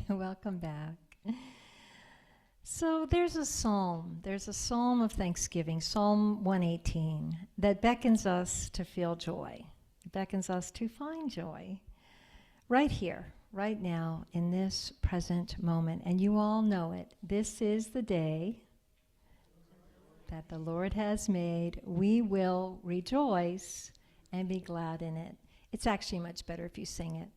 Welcome back. So there's a psalm. There's a psalm of thanksgiving, Psalm 118, that beckons us to feel joy. It beckons us to find joy right here, right now, in this present moment. And you all know it. This is the day that the Lord has made. We will rejoice and be glad in it. It's actually much better if you sing it.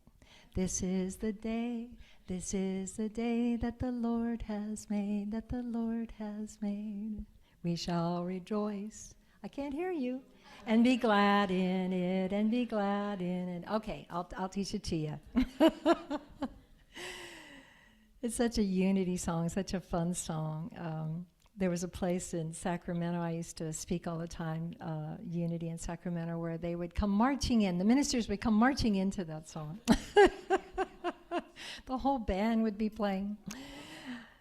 This is the day that the Lord has made, that the Lord has made. We shall rejoice. I can't hear you. And be glad in it, and be glad in it. Okay, I'll teach it to you. It's such a unity song, such a fun song. There was a place in Sacramento, I used to speak all the time, Unity in Sacramento, where they would come marching in. The ministers would come marching into that song. The whole band would be playing.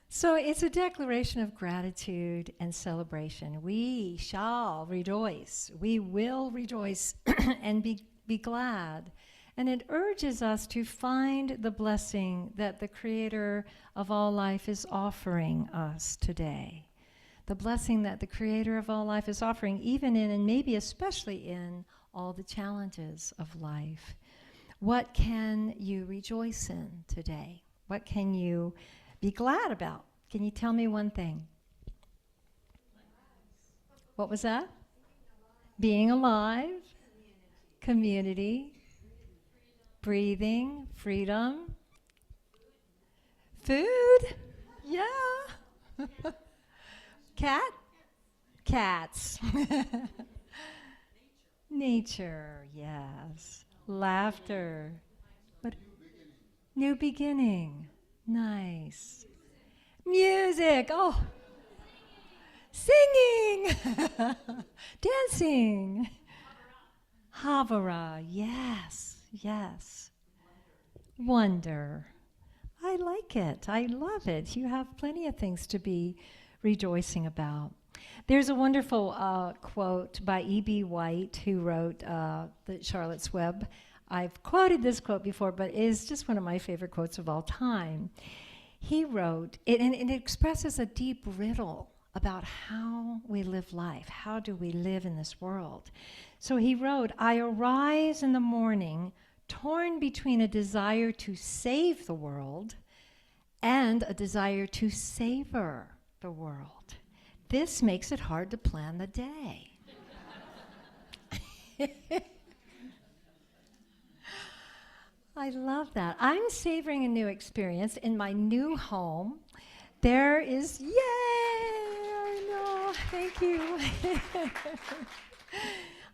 So it's a declaration of gratitude and celebration. We shall rejoice. We will rejoice and be glad. And it urges us to find the blessing that the Creator of all life is offering us today. The blessing that the Creator of all life is offering, even in, and maybe especially in, all the challenges of life. What can you rejoice in today? What can you be glad about? Can you tell me one thing? What was that? Being alive, community, breathing, freedom, food, yeah. Cats. Nature, yes. Laughter. What? New beginning. Nice. Music. Oh. Singing. Dancing. Havara. Yes. Yes. Wonder. I like it. I love it. You have plenty of things to be rejoicing about. There's a wonderful quote by E.B. White, who wrote the Charlotte's Web. I've quoted this quote before, but it is just one of my favorite quotes of all time. He wrote, and it expresses a deep riddle about how we live life. How do we live in this world? So he wrote, I arise in the morning torn between a desire to save the world and a desire to savor the world. This makes it hard to plan the day. I love that. I'm savoring a new experience in my new home. There is, yay! I know, thank you.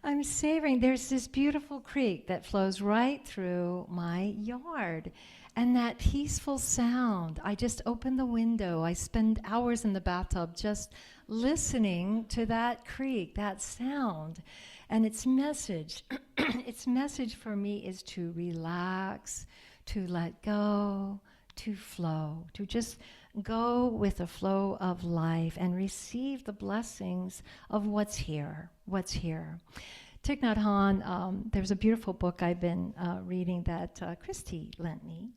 I'm savoring. There's this beautiful creek that flows right through my yard. And that peaceful sound, I just open the window. I spend hours in the bathtub just listening to that creek, that sound. And its message, its message for me is to relax, to let go, to flow, to just go with the flow of life and receive the blessings of what's here, what's here. Thich Nhat Hanh, there's a beautiful book I've been reading that Christy lent me.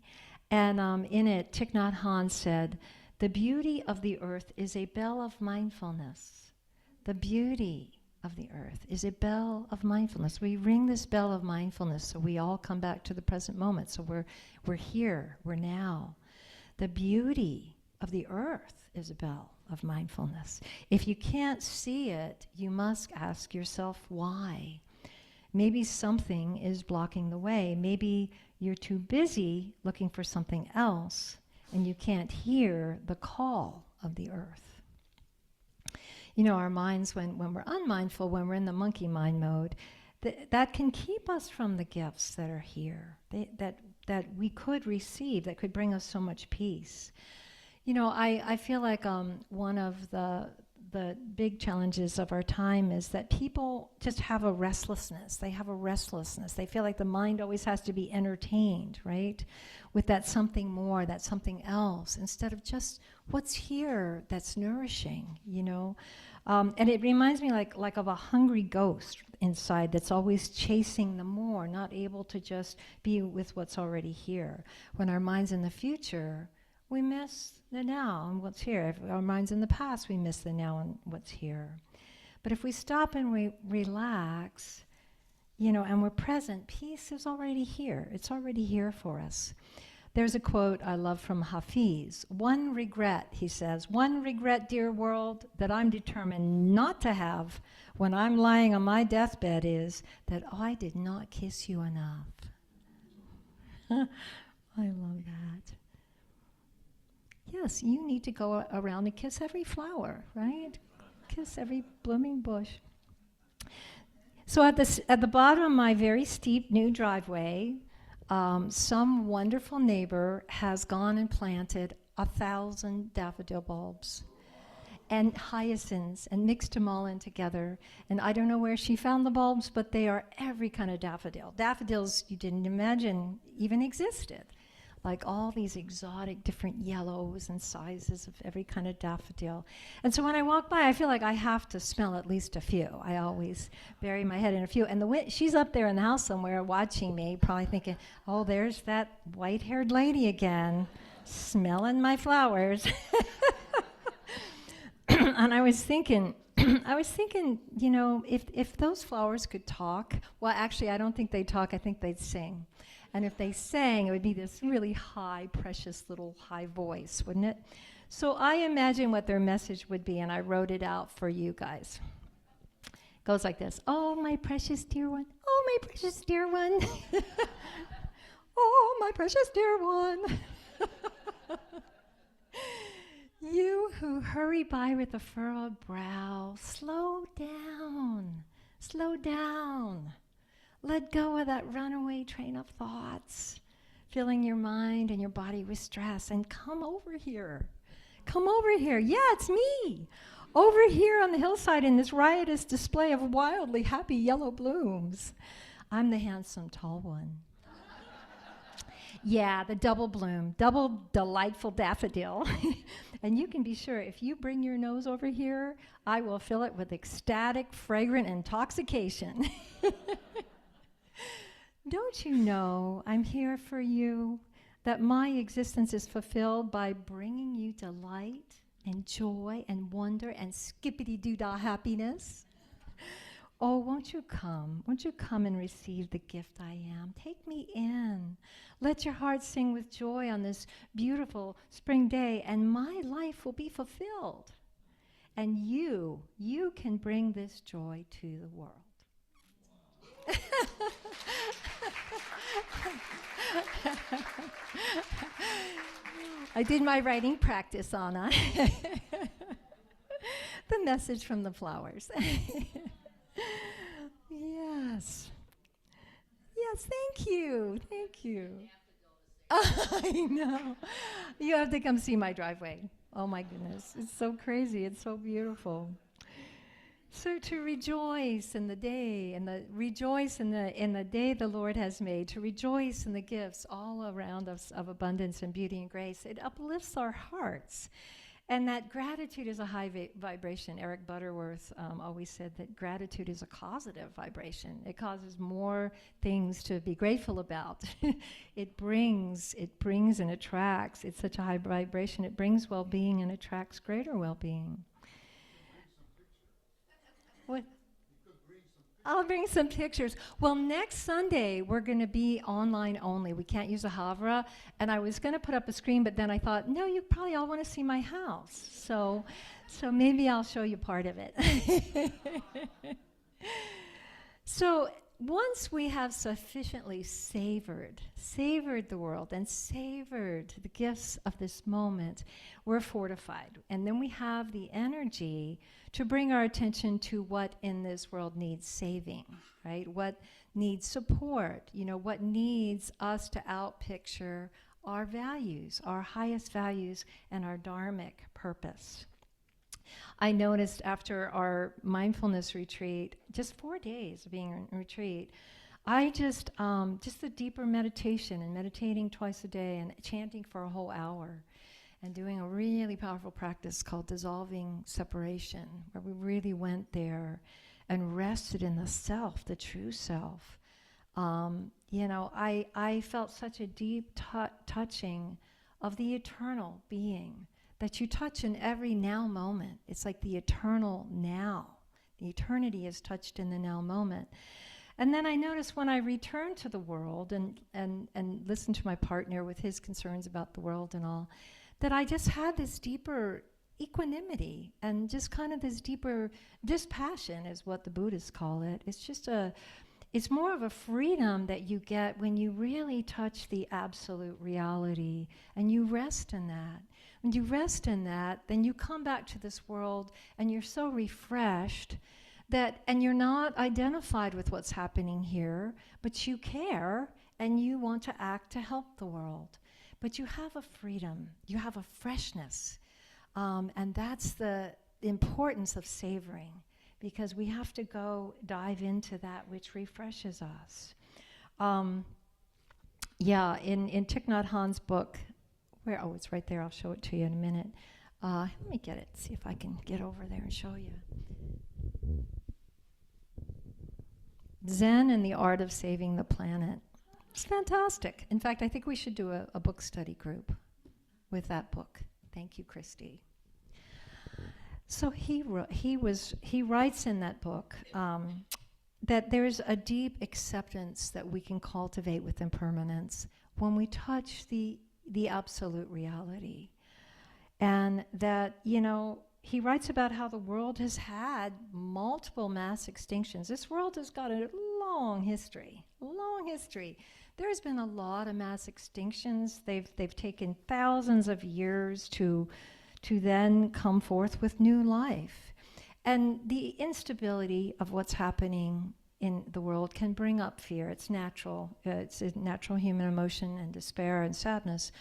And in it, Thich Nhat Hanh said, the beauty of the earth is a bell of mindfulness. The beauty of the earth is a bell of mindfulness. We ring this bell of mindfulness so we all come back to the present moment. So we're here, we're now. The beauty of the earth is a bell of mindfulness. If you can't see it, you must ask yourself why. Maybe something is blocking the way. Maybe you're too busy looking for something else and you can't hear the call of the earth. You know, our minds, when we're unmindful, when we're in the monkey mind mode, that can keep us from the gifts that are here, that we could receive, that could bring us so much peace. You know, I feel like one of the big challenges of our time is that people just have a restlessness. They have a restlessness. They feel like the mind always has to be entertained, right? With that something more, that something else, instead of just what's here that's nourishing, you know? And it reminds me like of a hungry ghost. inside that's always chasing the more, not able to just be with what's already here. When our mind's in the future, we miss the now and what's here. If our mind's in the past, we miss the now and what's here. But if we stop and we relax, and we're present, peace is already here. It's already here for us. There's a quote I love from Hafiz. One regret, he says, one regret, dear world, that I'm determined not to have when I'm lying on my deathbed is that I did not kiss you enough. I love that. Yes, you need to go around and kiss every flower, right? Kiss every blooming bush. So at the bottom of my very steep new driveway, some wonderful neighbor has gone and planted 1,000 daffodil bulbs and hyacinths and mixed them all in together. And I don't know where she found the bulbs, but they are every kind of daffodil. Daffodils you didn't imagine even existed. Like all these exotic different yellows and sizes of every kind of daffodil. And so when I walk by, I feel like I have to smell at least a few. I always bury my head in a few. And she's up there in the house somewhere watching me, probably thinking, oh, there's that white-haired lady again, smelling my flowers. And I was thinking, if those flowers could talk, well, actually, I don't think they'd talk. I think they'd sing. And if they sang, it would be this really high, precious little high voice, wouldn't it? So I imagine what their message would be, and I wrote it out for you guys. It goes like this. Oh, my precious dear one. Oh, my precious dear one. Oh, my precious dear one. You who hurry by with a furrowed brow, slow down. Slow down. Let go of that runaway train of thoughts, filling your mind and your body with stress, and come over here. Come over here. Yeah, it's me. Over here on the hillside in this riotous display of wildly happy yellow blooms. I'm the handsome tall one. Yeah, the double bloom, double delightful daffodil. And you can be sure if you bring your nose over here, I will fill it with ecstatic, fragrant intoxication. Don't you know I'm here for you, that my existence is fulfilled by bringing you delight and joy and wonder and skippity-doo-dah happiness? Oh, won't you come? Won't you come and receive the gift I am? Take me in. Let your heart sing with joy on this beautiful spring day, and my life will be fulfilled. And you can bring this joy to the world. I did my writing practice, Anna. The message from the flowers. Yes. Yes, thank you. Thank you. I know. You have to come see my driveway. Oh my goodness. It's so crazy. It's so beautiful. So to rejoice in the day, rejoice in the day the Lord has made, to rejoice in the gifts all around us of abundance and beauty and grace, it uplifts our hearts. And that gratitude is a high vibration. Eric Butterworth always said that gratitude is a causative vibration. It causes more things to be grateful about. It brings and attracts. It's such a high vibration. It brings well-being and attracts greater well-being. What? I'll bring some pictures. Well, next Sunday, we're going to be online only. We can't use a Havra. And I was going to put up a screen, but then I thought, no, you probably all want to see my house. So maybe I'll show you part of it. So once we have sufficiently savored the world and savored the gifts of this moment, we're fortified. And then we have the energy to bring our attention to what in this world needs saving, right? What needs support, what needs us to outpicture our values, our highest values, and our dharmic purpose. I noticed after our mindfulness retreat, just 4 days of being in retreat, I just the deeper meditation and meditating twice a day and chanting for a whole hour and doing a really powerful practice called dissolving separation, where we really went there and rested in the self, the true self. I felt such a deep touching of the eternal being that you touch in every now moment. It's like the eternal now. The eternity is touched in the now moment. And then I noticed when I returned to the world and listened to my partner with his concerns about the world and all, that I just had this deeper equanimity and just kind of this deeper dispassion is what the Buddhists call it. It's more of a freedom that you get when you really touch the absolute reality and you rest in that. When you rest in that, then you come back to this world and you're so refreshed and you're not identified with what's happening here, but you care and you want to act to help the world. But you have a freedom, you have a freshness, and that's the importance of savoring, because we have to go dive into that which refreshes us. In Thich Nhat Hanh's book, it's right there, I'll show it to you in a minute. Let me get it, see if I can get over there and show you. Zen and the Art of Saving the Planet. It's fantastic. In fact, I think we should do a book study group with that book. Thank you, Christy. So he writes in that book that there's a deep acceptance that we can cultivate with impermanence when we touch the absolute reality. And that, he writes about how the world has had multiple mass extinctions. This world has got a long history. There's been a lot of mass extinctions. They've taken thousands of years to then come forth with new life. And the instability of what's happening in the world can bring up fear. It's natural. It's a natural human emotion and despair and sadness.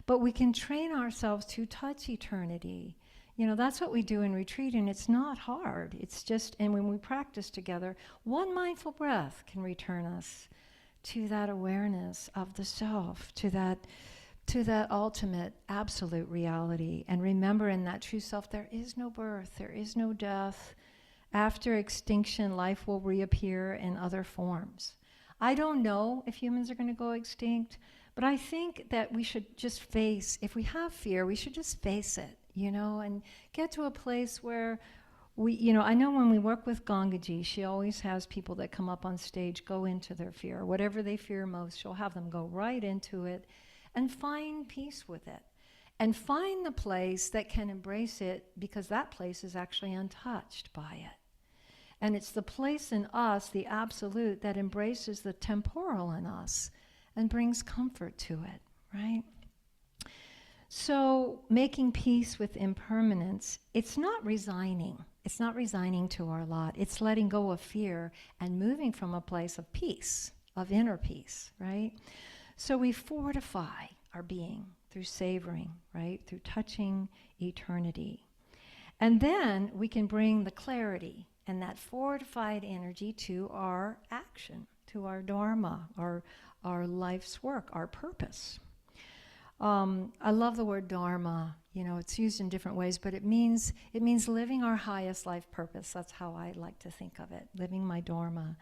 But we can train ourselves to touch eternity. That's what we do in retreat, and it's not hard. It's just, and when we practice together, one mindful breath can return us to that awareness of the self, to that ultimate absolute reality. And remember, in that true self, there is no birth, there is no death. After extinction, life will reappear in other forms. I don't know if humans are going to go extinct, but I think that we should just face, if we have fear, we should just face it, and get to a place where I know when we work with Gangaji, she always has people that come up on stage go into their fear. Whatever they fear most, she'll have them go right into it and find peace with it. And find the place that can embrace it, because that place is actually untouched by it. And it's the place in us, the absolute, that embraces the temporal in us and brings comfort to it, right? So making peace with impermanence, it's not resigning. It's not resigning to our lot. It's letting go of fear and moving from a place of peace, of inner peace, right? So we fortify our being through savoring, right? Through touching eternity. And then we can bring the clarity and that fortified energy to our action, to our dharma, our life's work, our purpose. I love the word dharma. It's used in different ways, but it means living our highest life purpose. That's how I like to think of it, living my dharma.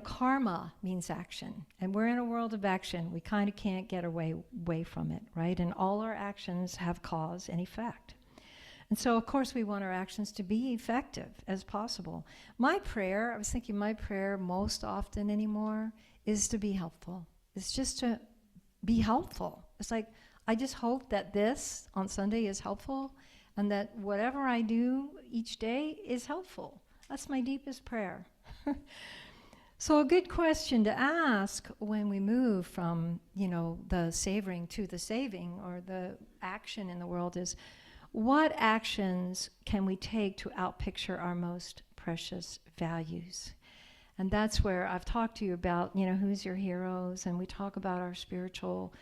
Karma means action, and we're in a world of action. We kind of can't get away from it, right? And all our actions have cause and effect. And so, of course, we want our actions to be effective as possible. My prayer most often anymore is to be helpful. It's just to be helpful. It's like, I just hope that this on Sunday is helpful, and that whatever I do each day is helpful. That's my deepest prayer. So a good question to ask when we move from, the savoring to the saving, or the action in the world, is, what actions can we take to outpicture our most precious values? And that's where I've talked to you about, who's your heroes, and we talk about our spiritual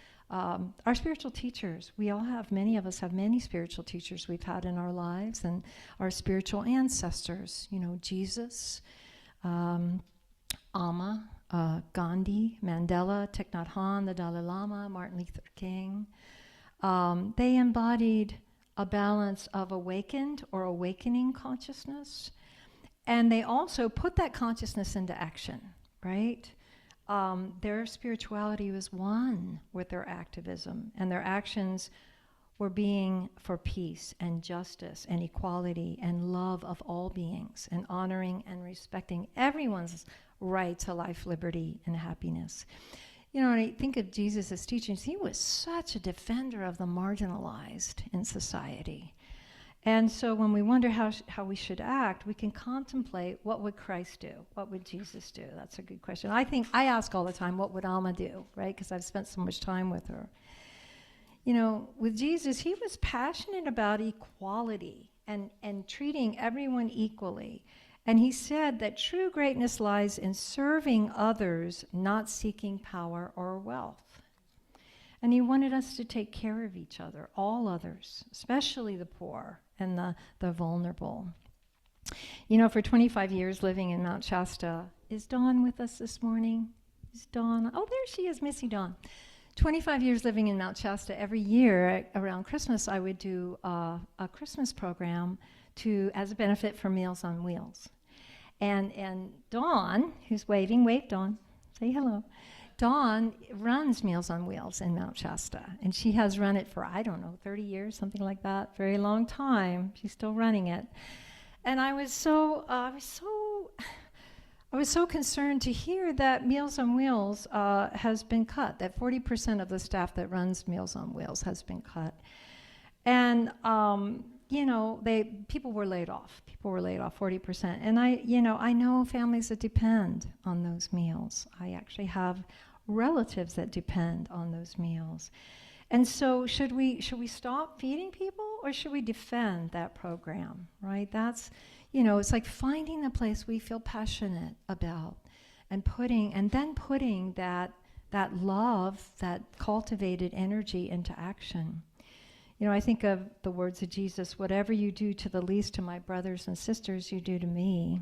teachers. Many of us have many spiritual teachers we've had in our lives, and our spiritual ancestors, Jesus, Amma, Gandhi, Mandela, Thich Nhat Hanh, the Dalai Lama, Martin Luther King. They embodied a balance of awakened or awakening consciousness And they also put that consciousness into action, right? Their spirituality was one with their activism, and their actions were being for peace and justice and equality and love of all beings, and honoring and respecting everyone's right to life, liberty, and happiness. You know, when I think of Jesus' teachings, he was such a defender of the marginalized in society. And so when we wonder how we should act, we can contemplate, what would Christ do? What would Jesus do? That's a good question. I ask all the time, what would Alma do, right? Because I've spent so much time with her. You know, with Jesus, he was passionate about equality and treating everyone equally. And he said that true greatness lies in serving others, not seeking power or wealth. And he wanted us to take care of each other, all others, especially the poor and the vulnerable. You know, for 25 years living in Mount Shasta, is Dawn with us this morning? Is Dawn? Oh, there she is, Missy Dawn. 25 years living in Mount Shasta, every year around Christmas, I would do a Christmas program as a benefit for Meals on Wheels. And Dawn, who's waving, wave Dawn, say hello. Dawn runs Meals on Wheels in Mount Shasta, and she has run it for, 30 years, something like that, very long time. She's still running it. And I was so concerned to hear that Meals on Wheels has been cut, that 40% of the staff that runs Meals on Wheels has been cut. And, people were laid off. People were laid off, 40%. And I know families that depend on those meals. I actually have relatives that depend on those meals. And so should we stop feeding people, or should we defend that program, right? That's, it's like finding the place we feel passionate about and putting that love, that cultivated energy into action. I think of the words of Jesus, whatever you do to the least of my brothers and sisters, you do to me.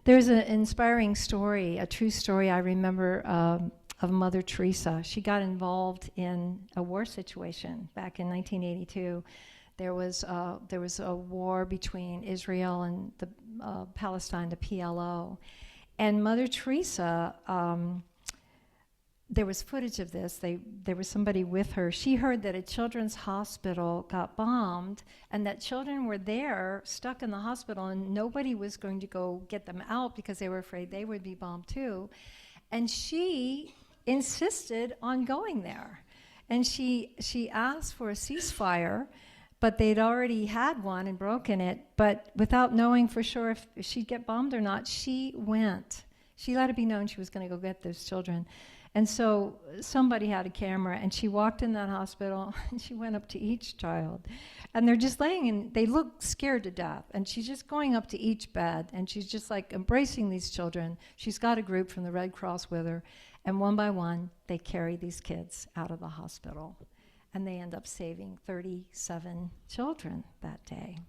There's an inspiring story, a true story I remember of Mother Teresa. She got involved in a war situation back in 1982. There was a war between Israel and Palestine, the PLO. And Mother Teresa, there was footage of this. There was somebody with her. She heard that a children's hospital got bombed, and that children were there, stuck in the hospital, and nobody was going to go get them out because they were afraid they would be bombed too. And she insisted on going there. And she asked for a ceasefire, but they'd already had one and broken it. But without knowing for sure if she'd get bombed or not, she went. She let it be known she was going to go get those children. And so somebody had a camera, and she walked in that hospital, and she went up to each child. And they're just laying in, they look scared to death. And she's just going up to each bed, and she's just like embracing these children. She's got a group from the Red Cross with her. And one by one, they carry these kids out of the hospital. And they end up saving 37 children that day.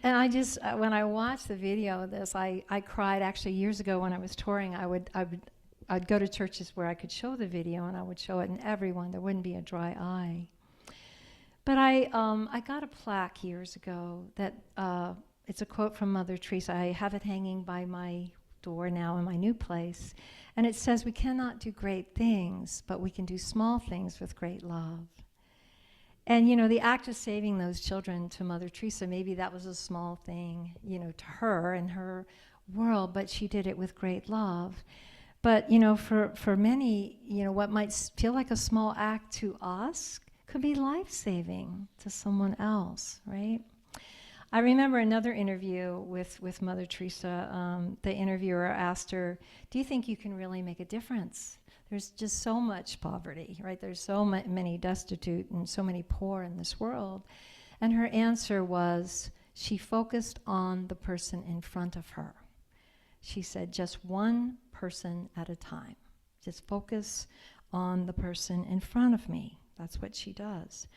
And I just, when I watched the video of this, I cried. Actually, years ago when I was touring, I'd go to churches where I could show the video, and I would show it, and everyone, there wouldn't be a dry eye. But I got a plaque years ago that, it's a quote from Mother Teresa. I have it hanging by my door now in my new place. And it says, we cannot do great things, but we can do small things with great love. And, the act of saving those children to Mother Teresa, maybe that was a small thing, to her and her world, but she did it with great love. But, for many, what might feel like a small act to us could be life-saving to someone else, right? I remember another interview with Mother Teresa. The interviewer asked her, do you think you can really make a difference? There's just so much poverty, right? There's so many destitute and so many poor in this world. And her answer was, she focused on the person in front of her. She said, just one person at a time. Just focus on the person in front of me. That's what she does.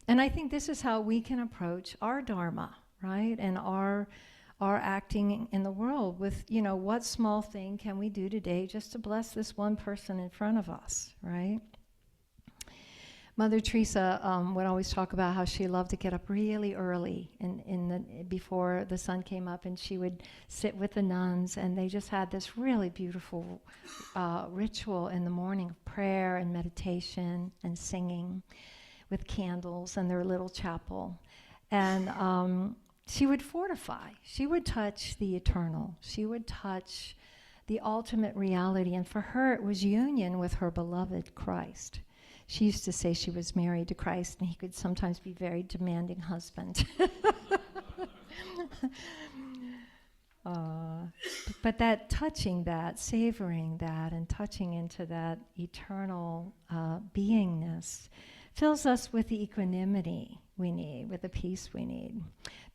And I think this is how we can approach our dharma, right? And our acting in the world with, what small thing can we do today just to bless this one person in front of us, right? Mother Teresa would always talk about how she loved to get up really early before the sun came up, and she would sit with the nuns, and they just had this really beautiful ritual in the morning of prayer and meditation and singing with candles in their little chapel. And she would fortify. She would touch the eternal. She would touch the ultimate reality, and for her it was union with her beloved Christ. She used to say she was married to Christ, and he could sometimes be a very demanding husband. But that touching that, savoring that, and touching into that eternal beingness fills us with the equanimity we need, with the peace we need.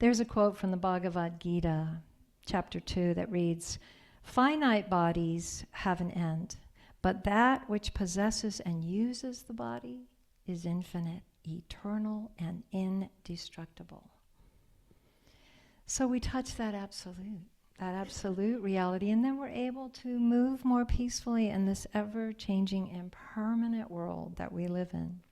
There's a quote from the Bhagavad Gita, chapter 2, that reads, "Finite bodies have an end, but that which possesses and uses the body is infinite, eternal, and indestructible." So we touch that absolute reality, and then we're able to move more peacefully in this ever-changing, impermanent world that we live in.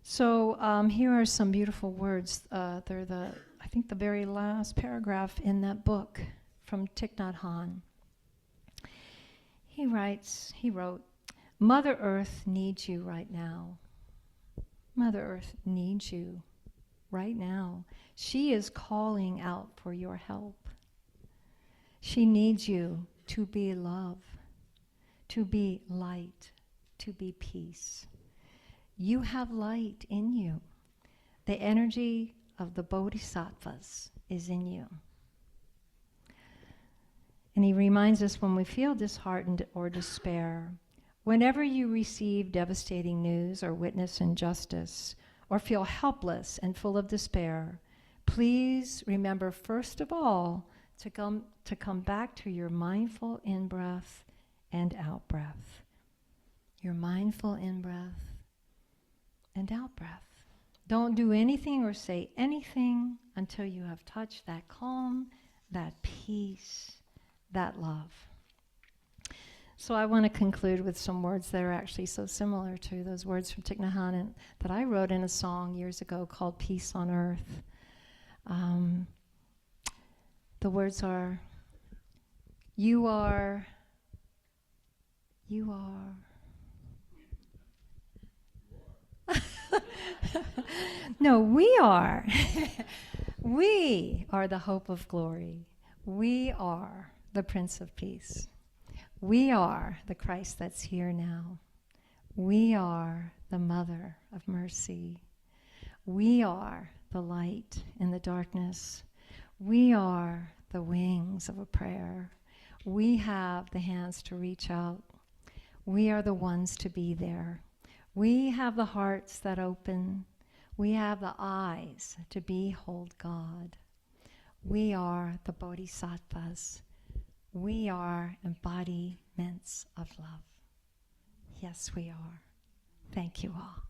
So here are some beautiful words. They're I think the very last paragraph in that book from Thich Nhat Hanh. He wrote, "Mother Earth needs you right now. Mother Earth needs you right now. She is calling out for your help. She needs you to be love, to be light, to be peace. You have light in you. The energy of the bodhisattvas is in you." And he reminds us, when we feel disheartened or despair, whenever you receive devastating news or witness injustice or feel helpless and full of despair, please remember first of all to come back to your mindful in-breath and out-breath. Your mindful in-breath and out-breath. Don't do anything or say anything until you have touched that calm, that peace, that love. So I want to conclude with some words that are actually so similar to those words from Thich Nhat Hanh that I wrote in a song years ago called "Peace on Earth." The words are, you are, no, we are. We are the hope of glory. We are the Prince of Peace. We are the Christ that's here now. We are the Mother of Mercy. We are the light in the darkness. We are the wings of a prayer. We have the hands to reach out. We are the ones to be there. We have the hearts that open. We have the eyes to behold God. We are the bodhisattvas. We are embodiments of love. Yes, we are. Thank you all.